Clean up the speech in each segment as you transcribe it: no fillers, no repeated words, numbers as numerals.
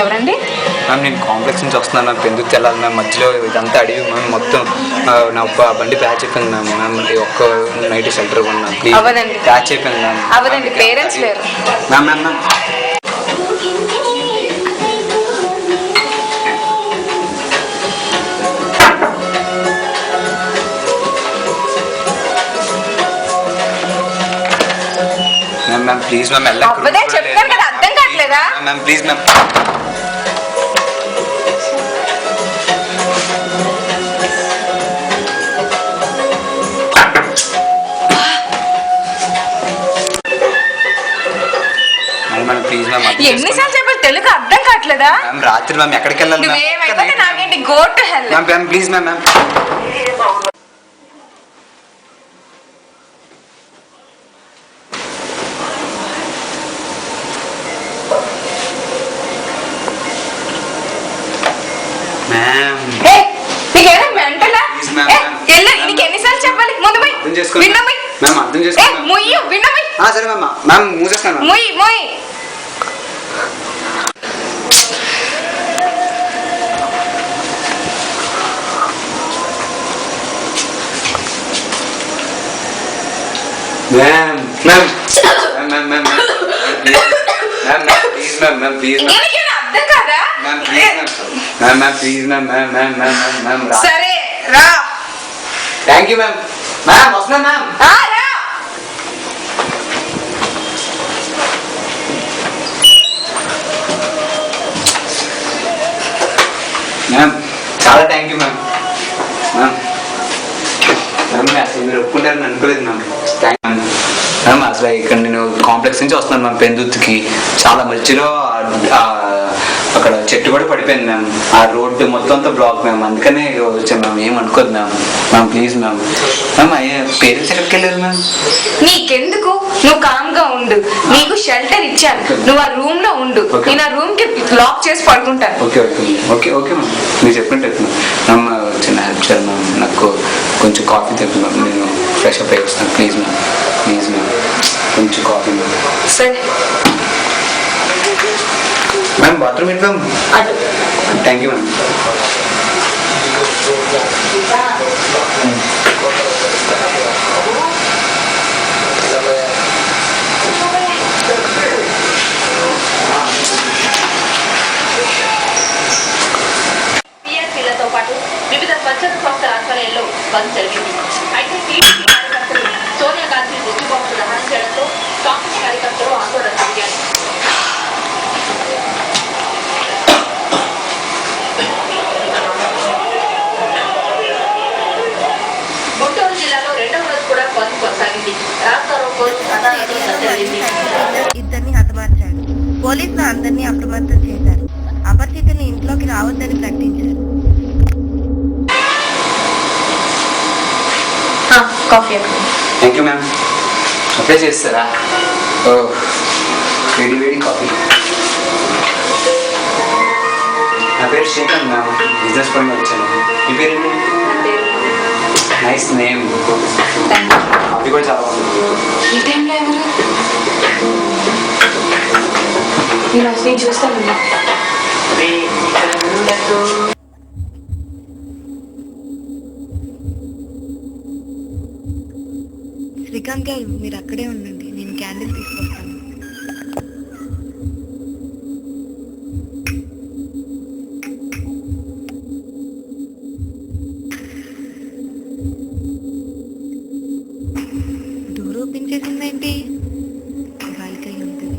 ఎవరండి మ్యామ్? నేను కాంప్లెక్స్ నుంచి వస్తున్నాను మ్యామ్. పెందుకు తెల్లాలి మ్యామ్. మధ్యలో ఇదంతా అడిగి మ్యామ్. మొత్తం నా బండి ప్యాచ్ అయిపోయింది మ్యామ్. మ్యామ్ ఒక్క నైట్ షెల్టర్ కొన్నా ప్లీజ్. అవదండి, ప్యాచ్ అయిపోయింది మ్యామ్. అవదండి, పేరెంట్స్ లేరు ma'am. Ma'am ma'am ma'am please ma'am. అవ్వదే చెప్తాను కదా, అర్థం కావట్లేదా ma'am? Please ma'am. Please ma'am. ఎన్నిసార్లు చెప్పాలి, తెలుగు అర్థం కావట్లేదా? మ్యామ్ రాత్రి మ్యామ్ ఎక్కడికి వెళ్ళాలి? నువ్వేమైపోతే నాకేంటి, go to hell. Ma'am please ma'am. Ma'am నీకేనా మెంటలా? నీకు ఎన్నిసార్లు చెప్పాలి? ముందు పోయి విన్నమై మ్యామ్ అర్థం చేసుకోండి. ముయ్యు విన్నమై. సరే మ్యామ్. మ్యామ్ మూసేస్తాను. ముయ్ ముయ్. Ma'am ma'am ma'am ma'am please ma'am. Ma'am please ma'am. అర్థం కాదా? Ma'am please ma'am. Ma'am please ma'am. Ma'am ma'am ma'am ma'am సరే రా. Thank you ma'am. మ్యామ్ వస్తున్నా మ్యామ్. రా. మ్యామ్ చాలా thank you ma'am. Ma'am ma'am అసలు మీరు ఒప్పుకుంటారని అనుకోలేదు మ్యామ్. Thank ma'am. మ్యామ్ అసలు ఇక్కడ నేను కాంప్లెక్స్ నుంచి వస్తున్నాను మ్యామ్. పెందుత్తుకి చాలా మధ్యలో అక్కడ చెట్టు కూడా పడిపోయింది మ్యామ్. ఆ రోడ్డు మొత్తం అంతా బ్లాక్ మ్యామ్. అందుకనే వచ్చాను మ్యామ్. ఏం అనుకోదు ma'am. Ma'am please ma'am. Ma'am parents ఎక్కడికి వెళ్ళారు మ్యామ్? నీకెందుకు, నువ్వు కామ్ గా ఉండు. నీకు షెల్టర్ ఇచ్చాను, నువ్వు ఆ రూమ్ లో ఉండు. నేను ఆ రూమ్ కి లాక్ చేసి పడుకుంటాను. Okay okay okay okay ma'am. మీరు చెప్పినట్టు మ్యామ్. చిన్న హెల్ప్ చేయాలి మ్యామ్. నాకు కొంచెం కాఫీ తెప్పి మ్యామ్. నేను ఫ్రెష్ అప్ అయి వస్తాను ప్లీజ్ మ్యామ్. ప్లీజ్ మ్యామ్ కొంచెం కాఫీ మ్యామ్. సరే మ్యామ్. బాత్రూమ్ ఏంటి మ్యామ్? Thank you ma'am. పిఎస్పీలతో పాటు వివిధ స్వచ్ఛత సంస్థల ఆధ్వర్యంలో బంద్ జరిగింది. అయితే టీడీపీ కార్యకర్తలు సోనియా గాంధీ మృత్యుబొమ్మను దహనం చేయడంతో కాంగ్రెస్ కార్యకర్తలు ఆందోళన దిగారు. గుంటూరు జిల్లాలో రెండవ రోజు కూడా బంద్ కొనసాగింది. రాస్తారోకో జరిగింది. ఇద్దరిని హతమార్చాడు. పోలీసులు అందరినీ అప్రమత్తం చేశారు. అపరిచితులు ఇంట్లోకి రావద్దని ప్రకటించారు. Coffee. Thank you ma'am. Apply చేస్తారా? ఓ వేడి వేడి కాఫీ. నా పేరు శ్రీకాంత్ మ్యామ్. బిజినెస్ పరంగా వచ్చాను. మీ పేరు ఏంటి? Nice name. కాఫీ కూడా చాలా బాగుంది. ఈ టైంలో ఎవరు? నేను చూస్తాను. శ్రీకాంత్ గారు మీరు అక్కడే ఉండండి, నేను క్యాండిల్ తీసుకొస్తాను. Door open చేసిందేంటి? బాల్కనీ ఉంటుంది.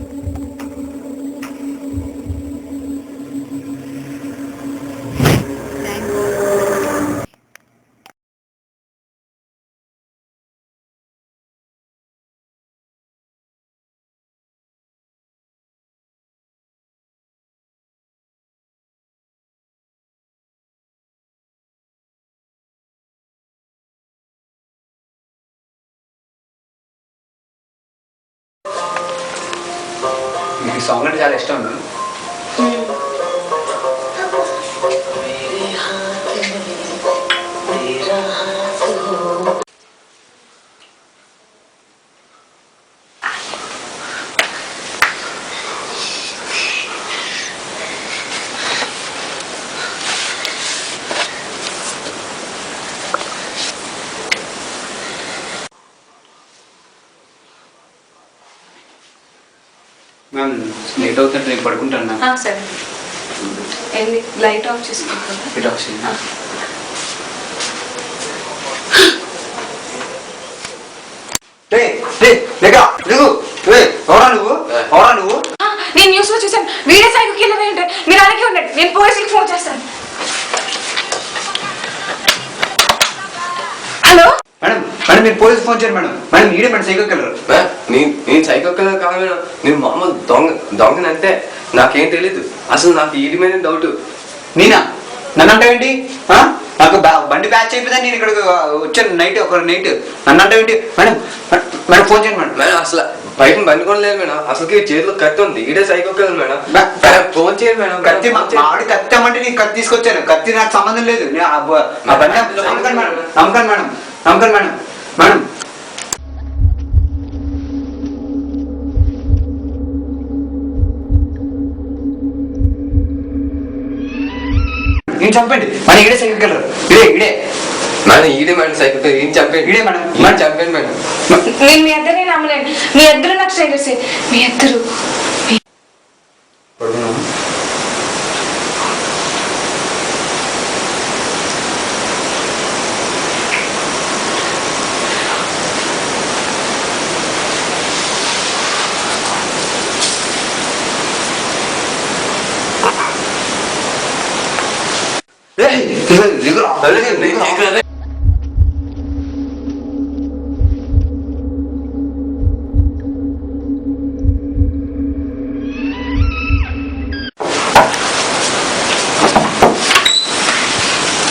మీకు సాంగ్ అంటే చాలా ఇష్టం ఉంది. మ్యామ్ లేట్ అవుతుంటే నేను పడుకుంటాను మ్యామ్. సరే ఏంది లైట్ ఆఫ్ చేసుకుంటుందా? ఇటు వచ్చింది. నువ్వు నేను న్యూస్ లో చూసాను వీడియో సైకిల్ కిల్లర్ ఏంటి మీరు అలాగే ఉండండి నేను పోలీసులకు ఫోన్ చేస్తాను. హలో మేడం మేడం మీరు పోలీస్ ఫోన్ చేయండి మేడం. మేడం ఈడే మేడం సైకిల్ కలర్. నేను సైకో కలర్ కాదు మేడం, నేను మామూలు దొంగనంటే నాకేం తెలీదు. అసలు నాకు వీడి మీద డౌట్. నేనా నన్ను అంటావేంటి? నాకు బండి ప్యాచ్ అయిపోయిందని నేను ఇక్కడ వచ్చాను నైట్ ఒక నైట్. నన్ను అంటావేంటి? మేడం మేడం ఫోన్ చేయండి మేడం. మేడం అసలు బయట బండి కూడా లేదు మేడం, అసలుకి చేతిలో కత్తి ఉంది. ఈడే సైకో కలర్ మేడం. ఫోన్ చేయండి మేడం. కత్తి ఆవిడ కత్తి అమ్మంటే నేను కత్తి తీసుకొచ్చాను. కత్తి నాకు సంబంధం లేదు. ఆ బండి నమ్మకండి మేడం. నమ్మకండి మేడం. నమ్మకండి మేడం. మేడం నేను చంపండి మన ఈడే సైకిల్ కలర్. ఇడే మేడం ఈడే మేడం సైకో కలర్. ఏం చంపేయండి. ఈడే మేడం. మేడం చంపేయండి మేడం. నేను మీ ఇద్దరిని నమ్మలేను. మీ ఇద్దరు నాకు స్ట్రైకర్సే. మీ ఇద్దరు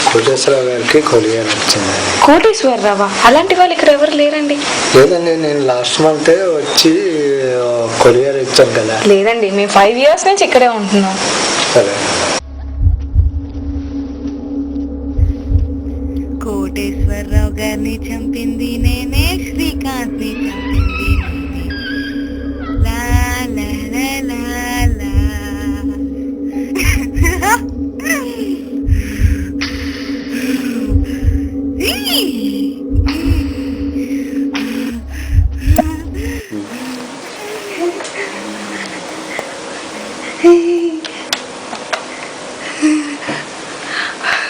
కోటేశ్వరరావు గారికి కొలియారు వచ్చింది. కోటేశ్వరరావా? అలాంటి వాళ్ళు ఇక్కడ ఎవరు లేరండి. లేదండి, నేను లాస్ట్ మంత్ వచ్చి కొలియారు ఇచ్చాను కదా. లేదండి మేము 5 years నుంచి ఇక్కడే ఉంటున్నాం. సరే. కోటేశ్వరరావు గారిని చంపింది నేనే, శ్రీకాంత్ ని చంపింది నేనే. లా లా లా లా లా.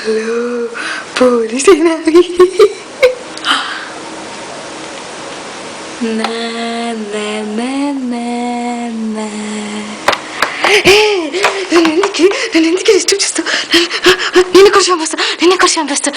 హలో పోలీస్ నా నేను ఎందుకు డిస్టర్బ్ చేస్తా? నేను ఎక్కడ చంపేస్తా?